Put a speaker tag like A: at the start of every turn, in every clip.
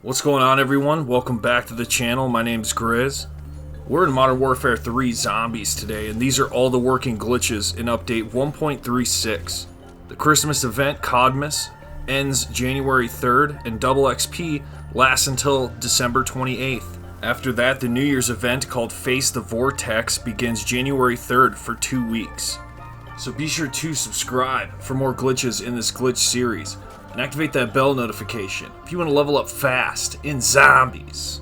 A: What's going on, everyone? Welcome back to the channel. My name's GRIZZ. We're in Modern Warfare 3 Zombies today, and these are all the working glitches in update 1.36. The Christmas event, Codmas, ends January 3rd, and Double XP lasts until December 28th. After that, the New Year's event called Face the Vortex begins January 3rd for 2 weeks. So be sure to subscribe for more glitches in this glitch series, and activate that bell notification if you want to level up fast in Zombies.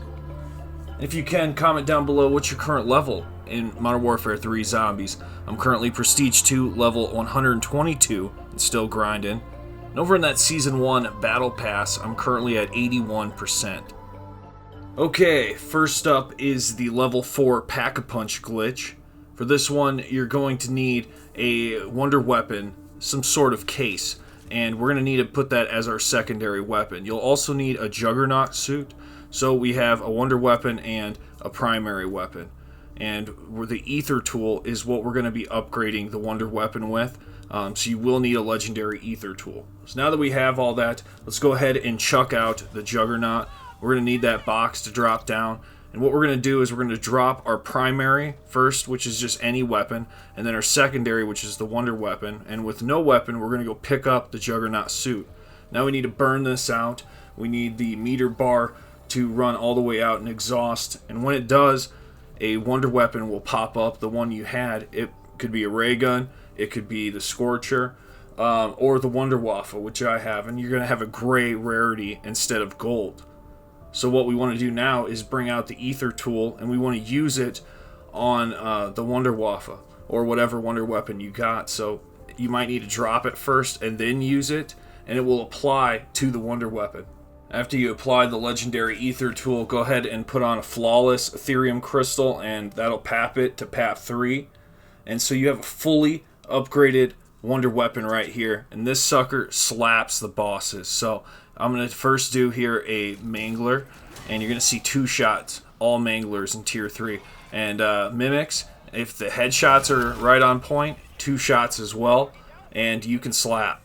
A: And if you can, comment down below what's your current level in Modern Warfare 3 Zombies. I'm currently Prestige 2, level 122, and still grinding. And over in that Season 1 Battle Pass, I'm currently at 81%. Okay, first up is the level 4 Pack-a-Punch glitch. For this one, you're going to need a wonder weapon, some sort of case, and we're going to need to put that as our secondary weapon. You'll also need a Juggernaut suit, so we have a wonder weapon and a primary weapon. And the Aether tool is what we're going to be upgrading the wonder weapon with, so you will need a legendary Aether tool. So now that we have all that, let's go ahead and chuck out the Juggernaut. We're going to need that box to drop down. And what we're going to do is we're going to drop our primary first, which is just any weapon, and then our secondary, which is the wonder weapon. And with no weapon, we're going to go pick up the Juggernaut suit. Now we need to burn this out. We need the meter bar to run all the way out and exhaust. And when it does, a wonder weapon will pop up, the one you had. It could be a ray gun, it could be the Scorcher, or the Wonder Waffle, which I have. And you're going to have a gray rarity instead of gold. So what we want to do now is bring out the Aether tool, and we want to use it on the Wonder Waffle, or whatever wonder weapon you got. So you might need to drop it first and then use it, and it will apply to the wonder weapon. After you apply the legendary Aether tool, go ahead and put on a Flawless Ethereum Crystal, and that'll pap it to pap 3. And so you have a fully upgraded wonder weapon right here, and this sucker slaps the bosses. So I'm going to first do here a Mangler, and you're going to see 2 shots, all Manglers in Tier 3. And Mimics, if the headshots are right on point, 2 shots as well, and you can slap.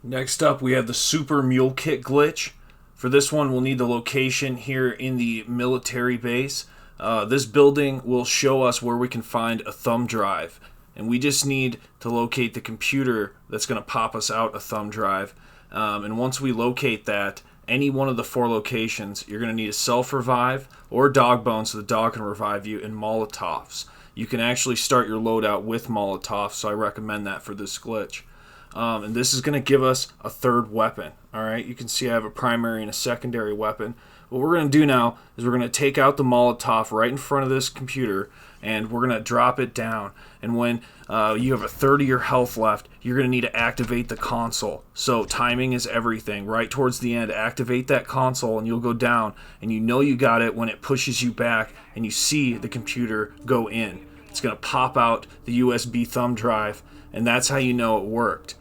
A: Next up, we have the Super Mule-Kick glitch. For this one, we'll need the location here in the military base. This building will show us where we can find a thumb drive, and we just need to locate the computer that's going to pop us out a thumb drive. And once we locate that, any one of the 4 locations, you're going to need a self-revive or dog bone so the dog can revive you, and Molotovs. You can actually start your loadout with Molotovs, so I recommend that for this glitch. And this is going to give us a 3rd weapon. Alright, you can see I have a primary and a secondary weapon. What we're going to do now is we're going to take out the Molotov right in front of this computer, and we're going to drop it down. And when you have a 30 of your health left, you're going to need to activate the console. So timing is everything. Right towards the end, activate that console and you'll go down, and you know you got it when it pushes you back and you see the computer go in. It's going to pop out the USB thumb drive, and that's how you know it worked.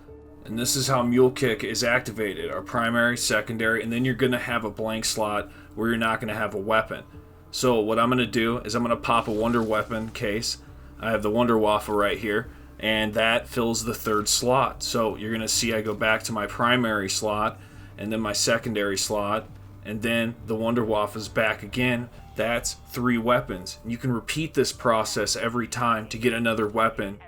A: And this is how Mule-Kick is activated, our primary, secondary, and then you're going to have a blank slot where you're not going to have a weapon. So what I'm going to do is I'm going to pop a wonder weapon case. I have the Wonder Waffle right here, and that fills the 3rd slot. So you're going to see I go back to my primary slot, and then my secondary slot, and then the Wonder Waffle's back again. That's 3 weapons. And you can repeat this process every time to get another weapon.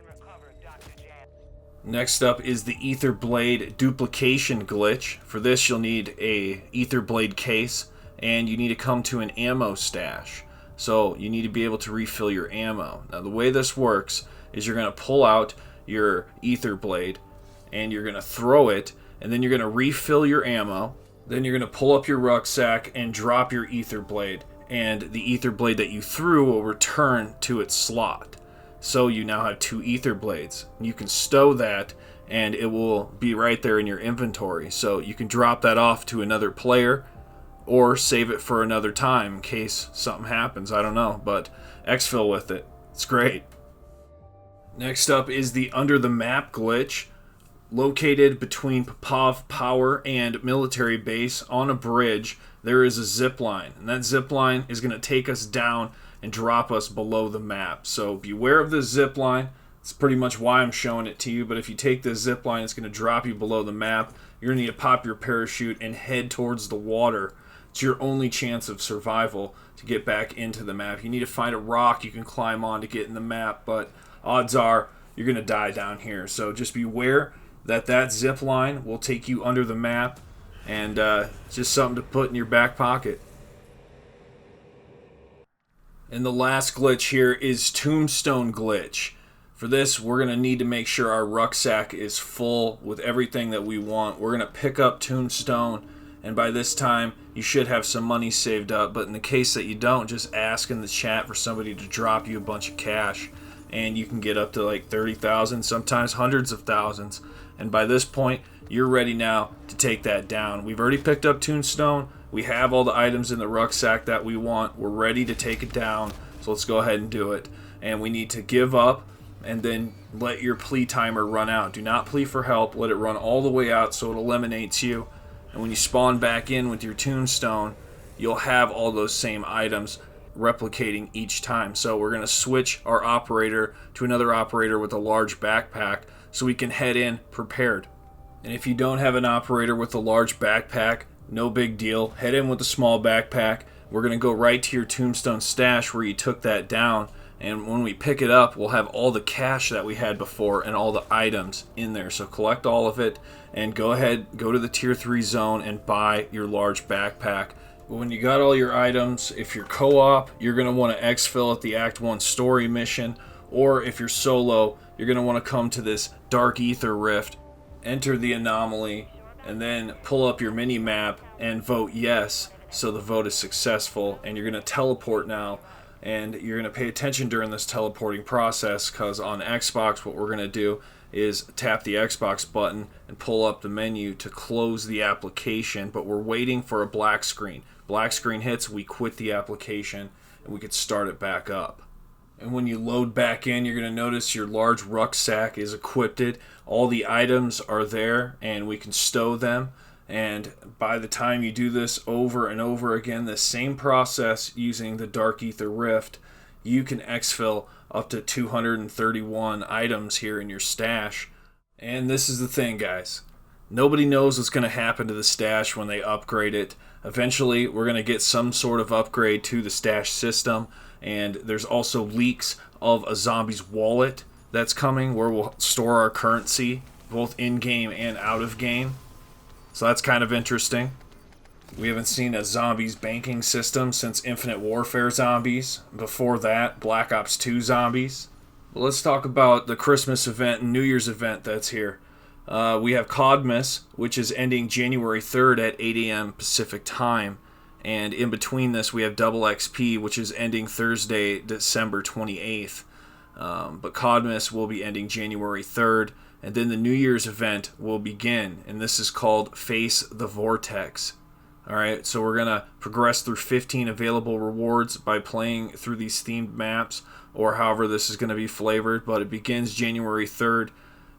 A: Next up is the Aether Blade Duplication glitch. For this, you'll need a Aether Blade case, and you need to come to an ammo stash. So you need to be able to refill your ammo. Now the way this works is you're going to pull out your Aether Blade, and you're going to throw it, and then you're going to refill your ammo. Then you're going to pull up your rucksack and drop your Aether Blade, and the Aether Blade that you threw will return to its slot. So you now have 2 Aether Blades. You can stow that, and it will be right there in your inventory. So you can drop that off to another player, or save it for another time in case something happens. I don't know, but exfil with it. It's great. Next up is the Under the Map glitch. Located between Popov Power and Military Base on a bridge, there is a zip line, and that zip line is going to take us down and drop us below the map. So beware of the zip line. That's pretty much why I'm showing it to you, but if you take the zip line, it's going to drop you below the map. You're going to need to pop your parachute and head towards the water It's your only chance of survival to get back into the map. You need to find a rock you can climb on to get in the map, but odds are you're going to die down here. So just beware that zip line will take you under the map, and it's just something to put in your back pocket. And the last glitch here is Tombstone glitch. For this, we're going to need to make sure our rucksack is full with everything that we want. We're going to pick up Tombstone, and by this time, you should have some money saved up. But in the case that you don't, just ask in the chat for somebody to drop you a bunch of cash, and you can get up to like 30,000, sometimes hundreds of thousands. And by this point, you're ready now to take that down. We've already picked up Tombstone. We have all the items in the rucksack that we want. We're ready to take it down, so let's go ahead and do it. And we need to give up and then let your plea timer run out. Do not plea for help. Let it run all the way out so it eliminates you. And when you spawn back in with your Tombstone, you'll have all those same items replicating each time. So we're going to switch our operator to another operator with a large backpack so we can head in prepared. And if you don't have an operator with a large backpack, no big deal. Head in with a small backpack. We're going to go right to your Tombstone stash where you took that down. And when we pick it up, we'll have all the cash that we had before and all the items in there. So collect all of it and go ahead, go to the tier 3 zone and buy your large backpack. When you got all your items, if you're co-op, you're going to want to exfil at the Act 1 story mission. Or if you're solo, you're going to want to come to this Dark Aether Rift, enter the anomaly, and then pull up your mini map and vote yes, so the vote is successful. And you're going to teleport now, and you're going to pay attention during this teleporting process, because on Xbox what we're going to do is tap the Xbox button and pull up the menu to close the application, but we're waiting for a black screen. Black screen hits, we quit the application, and we could start it back up. And when you load back in, you're going to notice your large rucksack is equipped. All the items are there, and we can stow them. And by the time you do this over and over again, the same process using the Dark Aether Rift, you can exfil up to 231 items here in your stash. And this is the thing, guys. Nobody knows what's going to happen to the stash when they upgrade it. Eventually, we're going to get some sort of upgrade to the stash system. And there's also leaks of a zombie's wallet that's coming where we'll store our currency, both in-game and out-of-game. So that's kind of interesting. We haven't seen a zombies banking system since Infinite Warfare zombies. Before that, Black Ops 2 zombies. But let's talk about the Christmas event and New Year's event that's here. We have Codmas, which is ending January 3rd at 8 a.m. Pacific time. And in between this, we have Double XP, which is ending Thursday, December 28th. But Codmas will be ending January 3rd. And then the New Year's event will begin. And this is called Face the Vortex. Alright, so we're going to progress through 15 available rewards by playing through these themed maps, or however this is going to be flavored. But it begins January 3rd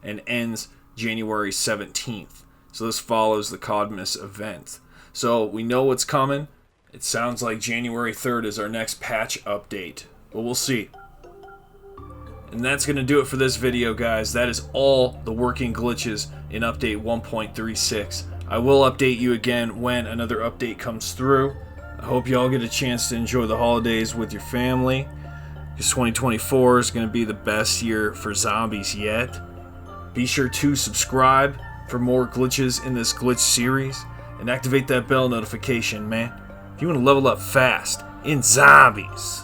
A: and ends January 17th. So this follows the Codmas event. So we know what's coming. It sounds like January 3rd is our next patch update, but we'll see. And that's going to do it for this video, guys. That is all the working glitches in update 1.36. I will update you again when another update comes through. I hope you all get a chance to enjoy the holidays with your family, because 2024 is going to be the best year for zombies yet. Be sure to subscribe for more glitches in this glitch series, and activate that bell notification, man, if you want to level up fast in zombies.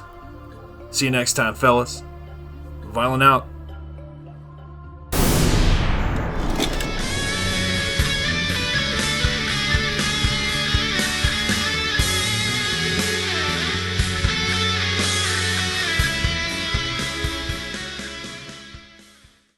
A: See you next time, fellas. Viollent out.